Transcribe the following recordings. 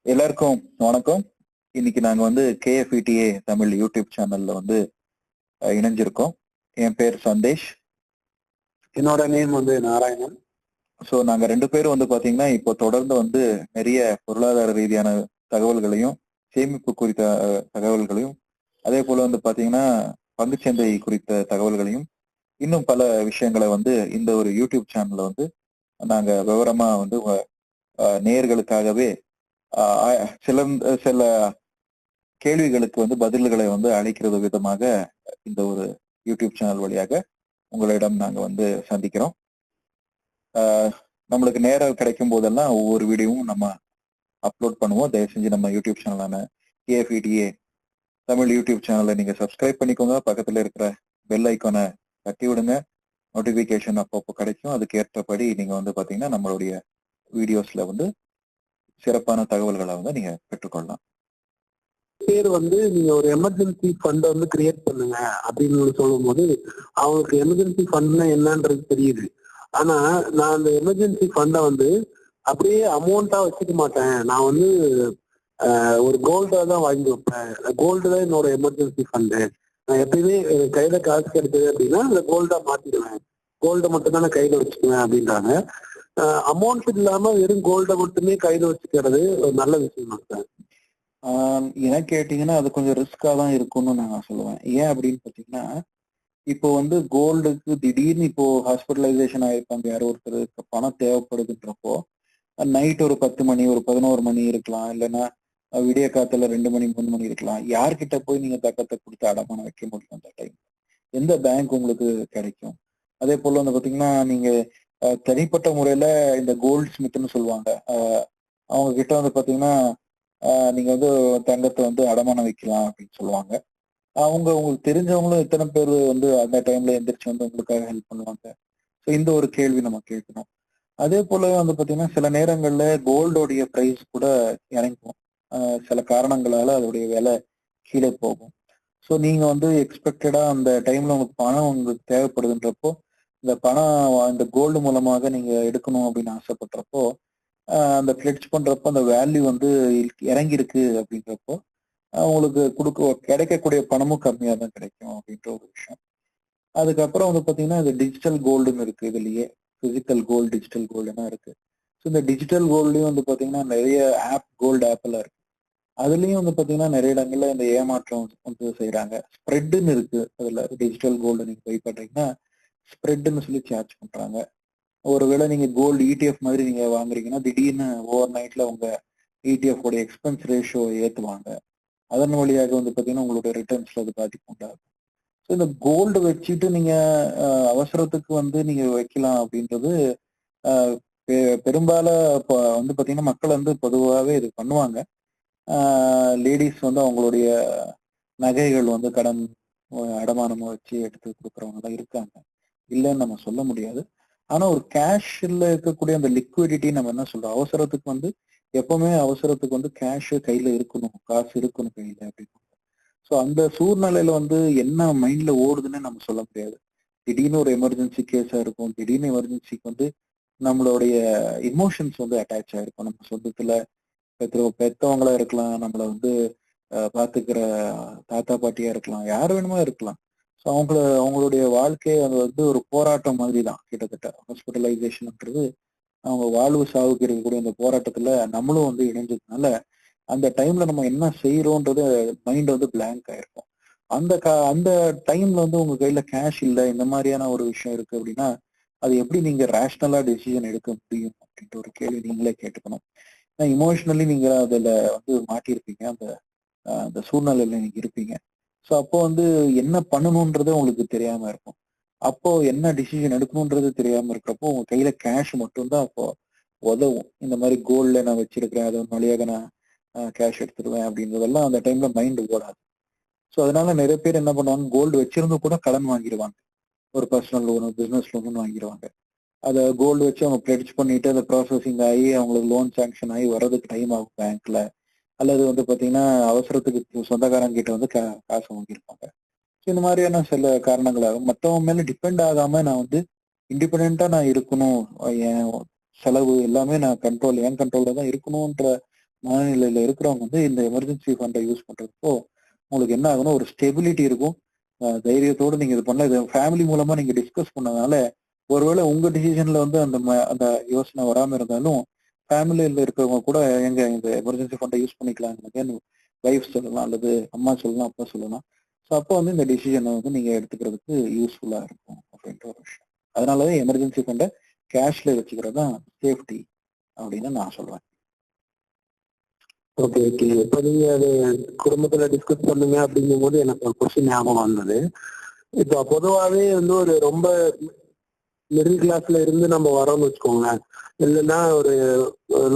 எல்லாருக்கும் வணக்கம். இன்னைக்கு நாங்க வந்து KFETA தமிழ் யூடியூப் சேனல்ல வந்து இணைஞ்சிருக்கோம். என் பேர் சந்தேஷ். என்னோட நேம் வந்து நாராயணன். ஸோ நாங்க 2 பேரும் வந்து பாத்தீங்கன்னா இப்போ தொடர்ந்து வந்து நிறைய பொருளாதார ரீதியான தகவல்களையும் சேமிப்பு குறித்த தகவல்களையும் அதே போல வந்து பாத்தீங்கன்னா பங்குச்சந்தை குறித்த தகவல்களையும் இன்னும் பல விஷயங்களை வந்து இந்த ஒரு யூடியூப் சேனல்ல வந்து நாங்க விவரமா வந்து நேயர்களுக்காகவே சில கேள்விகளுக்கு வந்து பதில்களை வந்து அளிக்கிறது விதமாக இந்த ஒரு யூடியூப் சேனல் வழியாக உங்களிடம் நாங்க வந்து சந்திக்கிறோம். நம்மளுக்கு நேரம் கிடைக்கும் போதெல்லாம் ஒவ்வொரு வீடியோவும் நம்ம அப்லோட் பண்ணுவோம். தயவு செஞ்சு நம்ம யூடியூப் சேனலான KFETA தமிழ் யூடியூப் சேனலை நீங்க சப்ஸ்கிரைப் பண்ணிக்கோங்க. பக்கத்துல இருக்கிற பெல் ஐக்கானை தட்டி விடுங்க. நோட்டிபிகேஷன் அப்பப்போ கிடைக்கும். அதுக்கு ஏற்றபடி நீங்க வந்து பாத்தீங்கன்னா நம்மளுடைய வீடியோஸ்ல வந்து சிறப்பான தகவல்களை வந்து நீங்க பெற்றுக்கொள்ளலாம். பேர் வந்து நீங்க ஒரு எமர்ஜென்சி ஃபண்ட் வந்து கிரியேட் பண்ணுங்க அப்படின்னு சொல்லும் போது அவங்களுக்கு எமர்ஜென்சி ஃபண்ட்னா என்னன்றது தெரியுது. ஆனா நான் அந்த எமர்ஜென்சி ஃபண்டை வந்து அப்படியே அமௌண்டா வச்சுக்க மாட்டேன். நான் வந்து ஒரு கோல்டா தான் வாங்கி வைப்பேன். கோல்டு தான் என்னோட எமர்ஜென்சி ஃபண்டு. நான் எப்பயுமே கையில காசு கிடைச்சது அப்படின்னா அந்த கோல்டா மாத்திடுவேன். கோல்டை மட்டும் தான் நான் கையில வச்சுக்குவேன் அப்படின்றாங்க. அமௌண்ட் இல்லாம வெறும் கோல்டை மட்டுமே கையில வச்சுக்கிறது ஒரு நல்ல விஷயம் சார். எனக்கு கேட்டீங்கன்னா அது கொஞ்சம் ரிஸ்கா தான் இருக்கும்னு நான் சொல்லுவேன். ஏன் அப்படின்னு பாத்தீங்கன்னா இப்போ வந்து கோல்டுக்கு திடீர்னு இப்போ ஹாஸ்பிட்டலைசேஷன் ஆயிருப்பாங்க யாரோ ஒருத்தருக்கு பணம் தேவைப்படுதுன்றப்போ நைட் ஒரு 10 மணி ஒரு 11 மணி இருக்கலாம், இல்லைன்னா விடிய காத்துல 2 மணி 3 மணி இருக்கலாம். யார்கிட்ட போய் நீங்க தக்கத்தை கொடுத்து அடமானம் வைக்க முடியும் அந்த டைம்? எந்த பேங்க் உங்களுக்கு கிடைக்கும்? அதே போல வந்து பாத்தீங்கன்னா நீங்க தனிப்பட்ட முறையில இந்த கோல்ட் ஸ்மித்னு சொல்லுவாங்க. அவங்க கிட்ட வந்து பாத்தீங்கன்னா நீங்க வந்து தங்கத்தை வந்து அடமானம் வைக்கலாம் அப்படின்னு சொல்லுவாங்க. அவங்க உங்களுக்கு தெரிஞ்சவங்களும் எத்தனை பேர் வந்து அந்த டைம்ல எந்திரிச்சு வந்து உங்களுக்காக ஹெல்ப் பண்ணுவாங்க? ஸோ இந்த ஒரு கேள்வி நம்ம கேட்கணும். அதே போல வந்து பாத்தீங்கன்னா சில நேரங்கள்ல கோல்டோடைய பிரைஸ் கூட இறங்கும். சில காரணங்களால அதோடைய விலை கீழே போகும். ஸோ நீங்க வந்து எக்ஸ்பெக்டடா அந்த டைம்ல உங்களுக்கு பணம் உங்களுக்கு தேவைப்படுதுன்றப்போ இந்த பணம் இந்த கோல்டு மூலமாக நீங்க எடுக்கணும் அப்படின்னு ஆசைப்படுறப்போ அந்த பிளெட்ஜ் பண்றப்போ அந்த வேல்யூ வந்து இறங்கிருக்கு அப்படின்றப்போ உங்களுக்கு கிடைக்கக்கூடிய பணமும் கம்மியா தான் கிடைக்கும் அப்படின்ற ஒரு விஷயம். அதுக்கப்புறம் வந்து பாத்தீங்கன்னா இந்த டிஜிட்டல் கோல்டுன்னு இருக்கு. இதுலயே பிசிக்கல் கோல்டு டிஜிட்டல் கோல்டுனா இருக்கு. ஸோ இந்த டிஜிட்டல் கோல்ட்லயும் வந்து பாத்தீங்கன்னா நிறைய கோல்டு ஆப் எல்லாம் இருக்கு. அதுலயும் வந்து பாத்தீங்கன்னா நிறைய இடங்கள்ல இந்த ஏமாற்றம் வந்து செய்யறாங்க. ஸ்ப்ரெட்னு இருக்கு. அதுல டிஜிட்டல் கோல்டு நீங்க பை பண்றீங்கன்னா ஸ்ப்ரெட்னு சொல்லி சார்ஜ் பண்றாங்க. ஒருவேளை நீங்க கோல்டு ETF மாதிரி நீங்க வாங்குறீங்கன்னா திடீர்னு ஓவர் நைட்ல உங்க ETF உடைய எக்ஸ்பென்ஸ் ரேஷியோ ஏத்துவாங்க. அதன் வழியாக வந்து பாத்தீங்கன்னா உங்களுடைய ரிட்டர்ன்ஸ்ல அது பாதிப்பு உண்டாகும். ஸோ இந்த கோல்டு வச்சுட்டு நீங்க அவசரத்துக்கு வந்து நீங்க வைக்கலாம் அப்படின்றது பெரும்பாலும் இப்போ வந்து பாத்தீங்கன்னா மக்கள் வந்து பொதுவாகவே இது பண்ணுவாங்க. லேடிஸ் வந்து அவங்களுடைய நகைகள் வந்து கடன் அடமானமா வச்சு எடுத்து கொடுக்குறவங்க தான் இருக்காங்க. இல்லைன்னு நம்ம சொல்ல முடியாது. ஆனா ஒரு கேஷ்ல இருக்கக்கூடிய அந்த லிக்விடிட்டி நம்ம என்ன சொல்றோம், அவசரத்துக்கு வந்து எப்பவுமே அவசரத்துக்கு வந்து கேஷ் கையில இருக்கணும், காசு இருக்கணும் கையில அப்படின்னு. ஸோ அந்த சூழ்நிலையில வந்து என்ன மைண்ட்ல ஓடுதுன்னு நம்ம சொல்ல முடியாது. திடீர்னு ஒரு எமர்ஜென்சி கேஸா இருக்கும். திடீர்னு எமர்ஜென்சிக்கு வந்து நம்மளுடைய இமோஷன்ஸ் வந்து அட்டாச் ஆயிருக்கும். நம்ம சொந்தத்துல பெத்தவங்களா இருக்கலாம், நம்மள வந்து பாத்துக்கிற தாத்தா பாட்டியா இருக்கலாம், யார் வேணுமா இருக்கலாம். ஸோ அவங்களுடைய வாழ்க்கை அது வந்து ஒரு போராட்டம் மாதிரி தான் கிட்டத்தட்ட. ஹாஸ்பிட்டலைசேஷன்ன்றது அவங்க வாழ்வு சாவுக்கு இருக்கக்கூடிய அந்த போராட்டத்துல நம்மளும் வந்து இணைஞ்சதுனால அந்த டைம்ல நம்ம என்ன செய்யறோன்றது மைண்ட் வந்து பிளாங்க் ஆயிருக்கும். அந்த டைம்ல வந்து உங்க கையில கேஷ் இல்லை, இந்த மாதிரியான ஒரு விஷயம் இருக்கு அப்படின்னா அது எப்படி நீங்க ரேஷனலா டெசிஷன் எடுக்க முடியும் அப்படின்ற ஒரு கேள்வி நீங்களே கேட்டுக்கணும். இமோஷனலி நீங்க அதுல வந்து மாட்டியிருப்பீங்க, அந்த சூழ்நிலையில நீங்க இருப்பீங்க. ஸோ அப்போ வந்து என்ன பண்ணணும்ன்றது உங்களுக்கு தெரியாம இருக்கும். அப்போ என்ன டிசிஷன் எடுக்கணும்ன்றது தெரியாம இருக்கிறப்போ உங்க கையில கேஷ் மட்டும்தான் அப்போ உதவும். இந்த மாதிரி கோல்ட்ல நான் வச்சிருக்கிறேன், அது வழியாக நான் கேஷ் எடுத்துருவேன் அப்படின்றதெல்லாம் அந்த டைம்ல மைண்ட் ஓடாது. ஸோ அதனால நிறைய பேர் என்ன பண்ணுவாங்க, கோல்டு வச்சிருந்து கூட கடன் வாங்கிடுவாங்க. ஒரு பர்சனல் லோனு பிசினஸ் லோனு வாங்கிடுவாங்க. அதை கோல்டு வச்சு அவங்க பிளெட்ஜ் பண்ணிட்டு அந்த ப்ராசஸிங் ஆகி அவங்களுக்கு லோன் சாங்ஷன் ஆகி வர்றதுக்கு டைம் ஆகும் பேங்க்ல. அல்லது வந்து பாத்தீங்கன்னா அவசரத்துக்கு சொந்தக்காரங்க கிட்ட வந்து காசு வாங்கியிருப்பாங்க. ஸோ இந்த மாதிரியான சில காரணங்களாகும். மற்றவங்க மேல டிபெண்ட் ஆகாம நான் வந்து இண்டிபெண்டா நான் இருக்கணும், என் செலவு எல்லாமே நான் என் கண்ட்ரோல்ல தான் இருக்கணும்ன்ற மனநிலையில இருக்கிறவங்க வந்து இந்த எமர்ஜென்சி ஃபண்டை யூஸ் பண்றப்போ உங்களுக்கு என்ன ஆகும்னா ஒரு ஸ்டெபிலிட்டி இருக்கும். தைரியத்தோட நீங்க இது பண்ணலாம். இது ஃபேமிலி மூலமா நீங்க டிஸ்கஸ் பண்ணதுனால ஒருவேளை உங்க டிசிஷன்ல வந்து அந்த யோசனை வராம இருந்தாலும் ஃபேமிலியில இருக்கிறவங்க கூட எங்க இந்த எமர்ஜென்சி ஃபண்டை யூஸ் பண்ணிக்கலாம்னு வைஃப் சொல்லலாம், அல்லது அம்மா சொல்லலாம், அப்பா சொல்லலாம். ஸோ அப்போ வந்து இந்த டிசிஷனை வந்து நீங்க எடுத்துக்கிறதுக்கு யூஸ்ஃபுல்லா இருக்கும் அப்படின்ற ஒரு விஷயம். அதனாலதான் எமர்ஜென்சி ஃபண்டை கேஷ்ல வச்சுக்கிறது தான் சேஃப்டி அப்படின்னு நான் சொல்றேன். Okay okay. இப்ப நீங்க அது குடும்பத்துல டிஸ்கஸ் பண்ணுங்க அப்படிங்கும் போது எனக்கு ஒரு கொஸ்டின் ஞாபகம் வந்தது. இப்போ பொதுவாவே வந்து ஒரு ரொம்ப மிடில் கிளாஸ்ல இருந்து நம்ம வரோம்னு வச்சுக்கோங்களேன், இல்லைன்னா ஒரு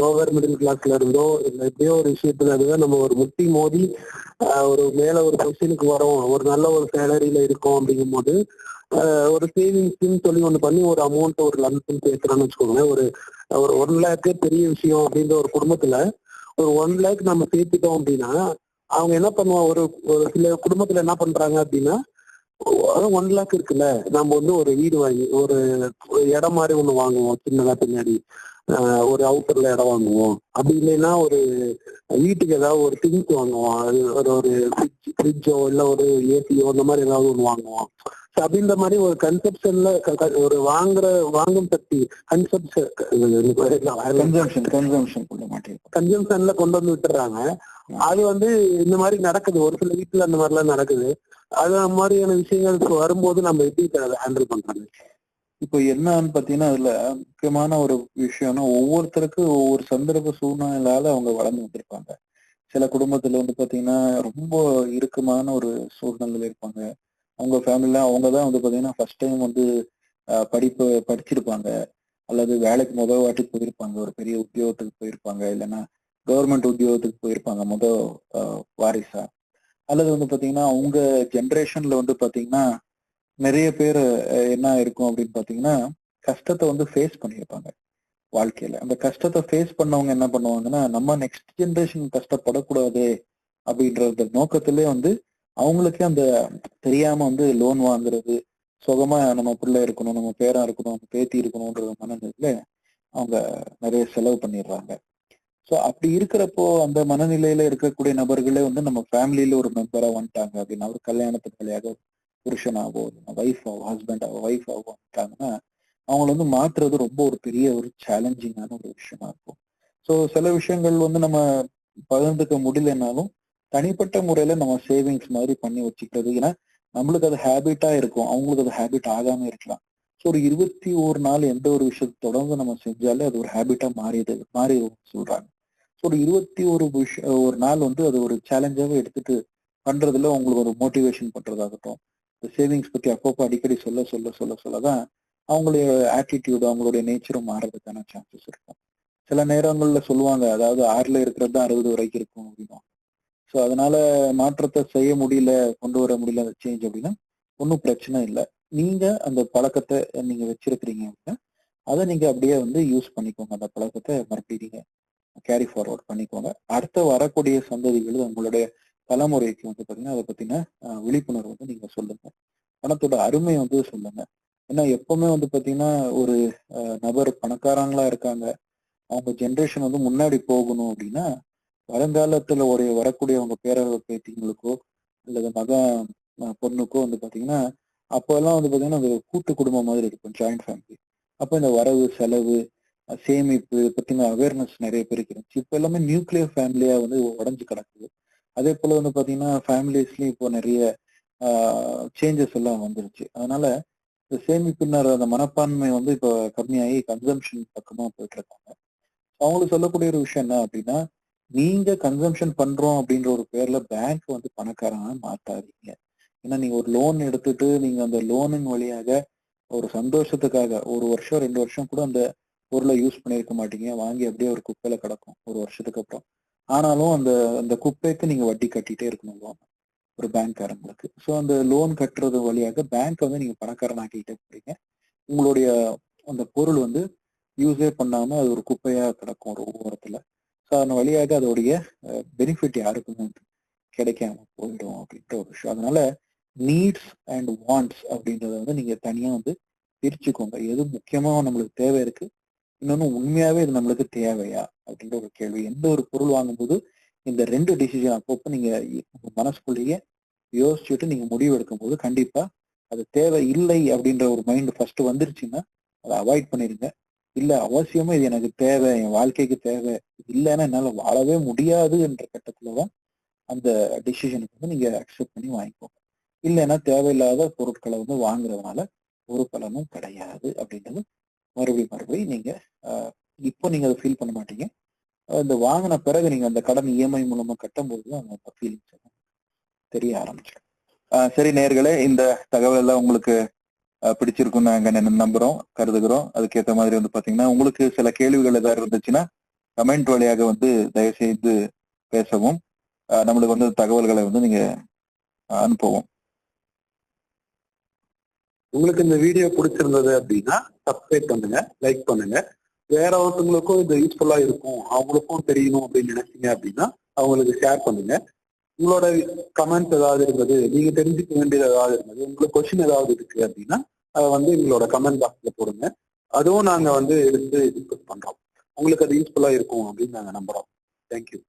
லோவர் மிடில் கிளாஸ்ல இருந்தோ இல்லை எப்படியோ ஒரு விஷயத்துல இருந்து நம்ம ஒரு முட்டி மோதி ஒரு மேல ஒரு பொசிஷனுக்கு வரோம், ஒரு நல்ல ஒரு சேலரியில இருக்கோம் அப்படிங்கும் போது ஒரு சேவிங்ஸ்ன்னு சொல்லி ஒண்ணு பண்ணி ஒரு அமௌண்ட் ஒரு லம்சம் சேர்க்கிறோம்னு வச்சுக்கோங்களேன். ஒரு ஒரு 1 lakh பெரிய விஷயம் அப்படின்ற ஒரு குடும்பத்துல ஒரு 1 lakh நம்ம சேர்த்துட்டோம் அப்படின்னா அவங்க என்ன பண்ணுவோம், ஒரு ஒரு சில குடும்பத்துல என்ன பண்றாங்க அப்படின்னா 1 lakh இருக்குல்ல, நம்ம வந்து ஒரு வீடு வாங்கி ஒரு இடம் மாதிரி ஒண்ணு வாங்குவோம் சின்னதா பின்னாடி, ஒரு அவுட்டர்ல இடம் வாங்குவோம். அப்படி இல்லைன்னா ஒரு வீட்டுக்கு ஏதாவது ஒரு திங்ஸ் வாங்குவோம், அது ஒரு ஃப்ரிட்ஜோ இல்ல ஒரு ஏசியோ இந்த மாதிரி ஏதாவது ஒண்ணு வாங்குவோம். அப்படின்ற மாதிரி ஒரு கன்செப்ஷன்ல ஒரு வாங்கும் சக்தி கன்சம்ஷன்ல கொண்டு வந்து விட்டுறாங்க. அது வந்து இந்த மாதிரி நடக்குது, ஒரு சில வீட்டுல அந்த மாதிரி எல்லாம் நடக்குது. அது மாதிரியான விஷயங்கள் வரும்போது நம்ம எப்படி அதை ஹேண்டில் பண்றாங்க? இப்போ என்னன்னு பாத்தீங்கன்னா அதுல முக்கியமான ஒரு விஷயம்னா ஒவ்வொருத்தருக்கும் ஒவ்வொரு சந்தர்ப்ப சூழ்நிலையால அவங்க வளர்ந்து வந்திருப்பாங்க. சில குடும்பத்துல வந்து பாத்தீங்கன்னா ரொம்ப இறுக்கமான ஒரு சூழ்நிலையில இருப்பாங்க. அவங்க ஃபேமிலில அவங்கதான் வந்து பாத்தீங்கன்னா ஃபர்ஸ்ட் டைம் வந்து படிப்பு படிச்சிருப்பாங்க, அல்லது வேலைக்கு முதல் வாட்டி போயிருப்பாங்க, ஒரு பெரிய உத்தியோகத்துக்கு போயிருப்பாங்க, இல்லைன்னா கவர்மெண்ட் உத்தியோகத்துக்கு போயிருப்பாங்க வாரிசா, அல்லது வந்து பாத்தீங்கன்னா அவங்க ஜென்ரேஷன்ல வந்து பாத்தீங்கன்னா நிறைய பேர் என்ன இருக்கும் அப்படின்னு பாத்தீங்கன்னா கஷ்டத்தை வந்து ஃபேஸ் பண்ணியிருப்பாங்க வாழ்க்கையில. அந்த கஷ்டத்தை ஃபேஸ் பண்ணவங்க என்ன பண்ணுவாங்கன்னா நம்ம நெக்ஸ்ட் ஜென்ரேஷன் கஷ்டப்படக்கூடாது அப்படின்ற நோக்கத்திலே வந்து அவங்களுக்கே அந்த தெரியாம வந்து லோன் வாங்குறது, சுகமா நம்ம பிள்ளை இருக்கணும், நம்ம பேரா இருக்கணும், நம்ம பேத்தி இருக்கணும்ன்ற மனநிலையில அவங்க நிறைய செலவு பண்ணிடுறாங்க. ஸோ அப்படி இருக்கிறப்போ அந்த மனநிலையில இருக்கக்கூடிய நபர்களே வந்து நம்ம ஃபேமிலியில ஒரு மெம்பரா வந்துட்டாங்க அப்படின்னா, ஒரு கல்யாணத்துக்கு வழியாக புருஷனாவோ ஒய்ஃபாவோ ஹஸ்பண்டாவோ ஒய்ஃபாவோ வந்துட்டாங்கன்னா அவங்கள வந்து மாற்றுறது ரொம்ப ஒரு பெரிய ஒரு சேலஞ்சிங்கான ஒரு விஷயமா இருக்கும். ஸோ சில விஷயங்கள் வந்து நம்ம பகிர்ந்துக்க முடியலனாலும் தனிப்பட்ட முறையில நம்ம சேவிங்ஸ் மாதிரி பண்ணி வச்சுக்கிறது. ஏன்னா நம்மளுக்கு அது ஹேபிட்டா இருக்கும், அவங்களுக்கு அது ஹேபிட் ஆகாம இருக்கலாம். ஸோ ஒரு 21 நாள் எந்த ஒரு விஷயத்தை தொடர்ந்து நம்ம செஞ்சாலே அது ஒரு ஹேபிட்டா மாறிடும் சொல்றாங்க. ஸோ ஒரு 21 நாள் வந்து அது ஒரு சேலஞ்சாவே எடுத்துட்டு பண்றதுல உங்களுக்கு ஒரு மோட்டிவேஷன் பண்றதாகட்டும், இந்த சேவிங்ஸ் பத்தி அப்பப்போ அடிக்கடி சொல்லதான் அவங்களுடைய ஆட்டிடியூட் அவங்களுடைய நேச்சரும் மாறதுக்கான சான்சஸ் இருக்கும். சில நேரங்கள்ல சொல்லுவாங்க, அதாவது 6ல இருக்கிறது தான் 60 வரைக்கும் இருக்கும் அப்படின்னா. ஸோ அதனால மாற்றத்தை செய்ய முடியல, கொண்டு வர முடியல அந்த சேஞ்ச் அப்படின்னா ஒன்றும் பிரச்சனை இல்லை. நீங்க அந்த பழக்கத்தை நீங்க வச்சிருக்கிறீங்க அப்படின்னா அதை நீங்க அப்படியே வந்து யூஸ் பண்ணிக்கோங்க. அந்த பழக்கத்தை மறுபடியும் நீங்க கேரி ஃபார்வர்ட் பண்ணிக்கோங்க. அடுத்த வரக்கூடிய சந்ததிகள் உங்களுடைய தலைமுறைக்கு வந்து பாத்தீங்கன்னா அதை பத்தின விழிப்புணர்வு வந்து நீங்க சொல்லுங்க. பணத்தோட அருமை வந்து சொல்லுங்க. ஏன்னா எப்பவுமே வந்து பாத்தீங்கன்னா ஒரு நபர் பணக்காரங்களா இருக்காங்க, அவங்க ஜென்ரேஷன் வந்து முன்னாடி போகணும் அப்படின்னா வருங்காலத்துல வரக்கூடிய அவங்க பேத்திங்களுக்கோ அல்லது பொண்ணுக்கோ வந்து பாத்தீங்கன்னா அப்பெல்லாம் வந்து பாத்தீங்கன்னா அந்த கூட்டு குடும்பம் மாதிரி இருக்கும், ஜாயிண்ட் ஃபேமிலி. அப்ப இந்த வரவு செலவு சேமிப்பு பத்தின அவேர்னஸ் நிறைய பேருக்கு இருந்துச்சு. இப்ப எல்லாமே நியூக்ளியர் ஃபேமிலியா வந்து உடஞ்சு கிடக்குது. அதே போல வந்து பாத்தீங்கன்னா ஃபேமிலிஸ்லயும் இப்போ நிறைய சேஞ்சஸ் எல்லாம் வந்துருச்சு. அதனால இந்த சேமிப்பினர் அந்த மனப்பான்மை வந்து இப்போ கம்மியாகி கன்சம்ஷன் பக்கமா போயிட்டு இருக்காங்க. அவங்களுக்கு சொல்லக்கூடிய ஒரு விஷயம் என்ன அப்படின்னா, நீங்க கன்சம்ஷன் பண்றோம் அப்படின்ற ஒரு பேர்ல பேங்க் வந்து பணக்காரங்க மாத்தாதீங்க. ஏன்னா நீங்க ஒரு லோன் எடுத்துட்டு நீங்க அந்த லோனின் வழியாக ஒரு சந்தோஷத்துக்காக 1 வருஷம் 2 வருஷம் கூட அந்த பொருளை யூஸ் பண்ணியிருக்க மாட்டீங்க, வாங்கி அப்படியே ஒரு குப்பையில கிடக்கும் 1 வருஷத்துக்கு அப்புறம். ஆனாலும் அந்த அந்த குப்பைக்கு நீங்க வட்டி கட்டிட்டே இருக்கணும் லோன், ஒரு பேங்க்காரங்களுக்கு. ஸோ அந்த லோன் கட்டுறது வழியாக பேங்க் வந்து நீங்க பணக்காரன் ஆக்கிட்டே போறீங்க. உங்களுடைய அந்த பொருள் வந்து யூஸே பண்ணாம அது ஒரு குப்பையா கிடக்கும் ஒரு ஓரத்துல. ஸோ அதன் வழியாக அதோடைய பெனிஃபிட் யாருக்குமே கிடைக்காம போயிடும் அப்படின்ற ஒரு விஷயம். அதனால நீட்ஸ் அண்ட் வாண்ட்ஸ் அப்படின்றத வந்து நீங்க தனியா வந்து பிரிச்சுக்கோங்க. எது முக்கியமா நம்மளுக்கு தேவை இருக்கு, இன்னொன்னு உண்மையாவே இது நம்மளுக்கு தேவையா அப்படின்ற ஒரு கேள்வி. எந்த ஒரு பொருள் வாங்கும்போது இந்த 2 டிசிஷன் அப்பப்போ நீங்க உங்க மனசுக்குள்ளேயே யோசிச்சுட்டு நீங்க முடிவு எடுக்கும் போது கண்டிப்பா அது தேவை இல்லை அப்படின்ற ஒரு மைண்ட் ஃபர்ஸ்ட் வந்துருச்சுன்னா அதை அவாய்ட் பண்ணிருங்க. இல்ல அவசியமா இது எனக்கு தேவை, என் வாழ்க்கைக்கு தேவை, இது இல்லைன்னா என்னால வாழவே முடியாது என்ற கட்டத்துலதான் அந்த டிசிஷனுக்கு வந்து நீங்க அக்செப்ட் பண்ணி வாங்கிக்கோங்க. இல்லைன்னா தேவையில்லாத பொருட்களை வந்து வாங்குறதுனால ஒரு பலனும் கிடையாது அப்படின்றது மறுபடியும் நீங்க இப்போ நீங்க அதை ஃபீல் பண்ண மாட்டீங்க. இந்த வாங்கின பிறகு நீங்க அந்த கடன் இஎம்ஐ மூலமா கட்டும்போது தான் அந்த ஃபீலிங்ஸ் தெரிய ஆரம்பிச்சிடும். சரி நேயர்களே, இந்த தகவல் எல்லாம் உங்களுக்கு பிடிச்சிருக்கும்னு நாங்க நம்புறோம், கருதுகிறோம். அதுக்கேற்ற மாதிரி வந்து பாத்தீங்கன்னா உங்களுக்கு சில கேள்விகள் ஏதாவது இருந்துச்சுன்னா கமெண்ட் வழியாக வந்து தயவு செய்து பேசவும், நம்மளுக்கு வந்து தகவல்களை வந்து நீங்க அனுப்பவும். உங்களுக்கு இந்த வீடியோ பிடிச்சிருந்தது அப்படின்னா சப்ஸ்கிரைப் பண்ணுங்க, லைக் பண்ணுங்க. வேற ஒருத்தவங்களுக்கும் இது யூஸ்ஃபுல்லா இருக்கும், அவங்களுக்கும் தெரியணும் அப்படின்னு நினைச்சீங்க அப்படின்னா அவங்களுக்கு ஷேர் பண்ணுங்க. உங்களோட கமெண்ட்ஸ் ஏதாவது இருந்தது, நீங்க தெரிஞ்சுக்க வேண்டியது ஏதாவது இருந்தது, உங்களுக்கு கொஸ்டின் ஏதாவது இருக்கு அப்படின்னா அதை வந்து எங்களோட கமெண்ட் பாக்ஸ்ல போடுங்க. அதுவும் நாங்க வந்து எடுத்து டிஸ்கஸ் பண்றோம். உங்களுக்கு அது யூஸ்ஃபுல்லா இருக்கும் அப்படின்னு நாங்க நம்புறோம். தேங்க்யூ.